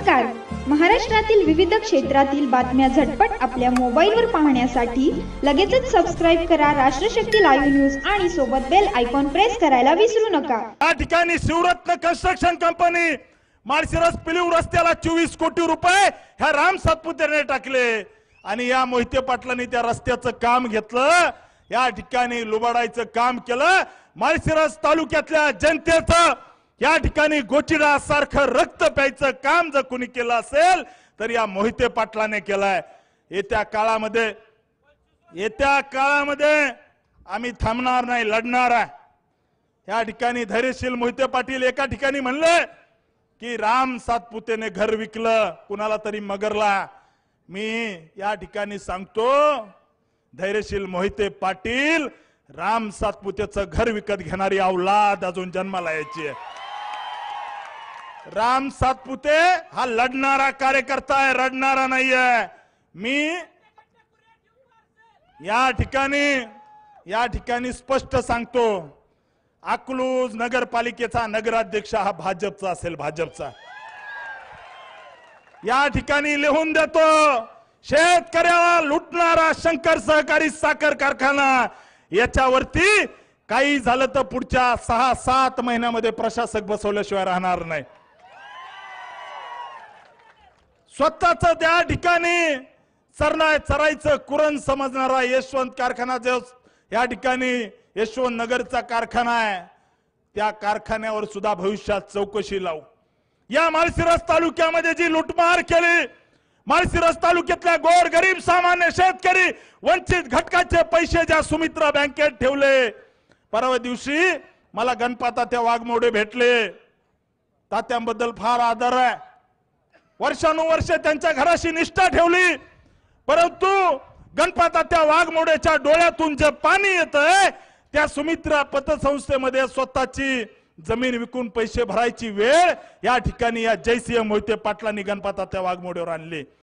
नमस्कार. महाराष्ट्रातील विविध क्षेत्रातील बातम्या झटपट आपल्या मोबाईलवर पाहण्यासाठी लगेचच सबस्क्राइब करा राष्ट्रशक्ती लाईव्ह न्यूज आणि सोबत बेल आयकॉन प्रेस करायला विसरू नका. या ठिकाणी शिवरत्न कन्स्ट्रक्शन कंपनी माळशिरस पिलीव रस्त्याला 24 कोटी रुपये ह्या राम सातपुतेने टाकले आणि या मोहिते पाटलांनी त्या रस्त्याचं काम घेतलं. या ठिकाणी लुबाडायचं काम केलं. माळशिरस तालुक्यातल्या जनतेचं या ठिकाणी गोचिडा सारखं रक्त प्यायचं काम जर कोणी केलं असेल तर या मोहिते पाटलाने केलंय. येत्या काळामध्ये आम्ही थांबणार नाही, लढणार आहे. या ठिकाणी धैर्यशील मोहिते पाटील एका ठिकाणी म्हणले की राम सातपुतेने घर विकलं कुणाला तरी मगरला. मी या ठिकाणी सांगतो धैर्यशील मोहिते पाटील राम सातपुतेचं घर विकत घेणारी औलाद अजून जन्माला यायची आहे. राम सातपुते हा लढणारा कार्यकर्ता आहे, रडणारा नाहीये. मी या ठिकाणी स्पष्ट सांगतो अकलूज नगरपालिकेचा नगराध्यक्ष हा भाजपचा असेल, भाजपचा. या ठिकाणी लिहून देतो शेतकऱ्याला लुटणारा शंकर सहकारी साखर कारखाना याच्यावरती काही झालं तर पुढच्या 6-7 महिन्यामध्ये प्रशासक बसवल्याशिवाय राहणार नाही. स्वतःच त्या ठिकाणी चरायचं कुरण समजणारा यशवंत कारखाना जो या ठिकाणी यशवंत नगरचा कारखाना आहे त्या कारखान्यावर सुद्धा भविष्यात चौकशी लावू. या माळशिरस तालुक्यामध्ये जी लुटमार केली, माळशिरस तालुक्यातल्या गोर गरीब सामान्य शेतकरी वंचित घटकाचे पैसे ज्या सुमित्रा बँकेत ठेवले. परवा दिवशी मला गणपतात्या वाघमोडे भेटले. तात्यांबद्दल फार आदर आहे. वर्षानुवर्ष त्यांच्या घराशी निष्ठा ठेवली, परंतु गणपतात्या वाघमोडेच्या डोळ्यातून जे पाणी येतंय त्या सुमित्रा पतसंस्थेमध्ये स्वतःची जमीन विकून पैसे भरायची वेळ या ठिकाणी या जयसिंह मोहिते पाटलांनी गणपतात्या वाघमोडेवर आणली.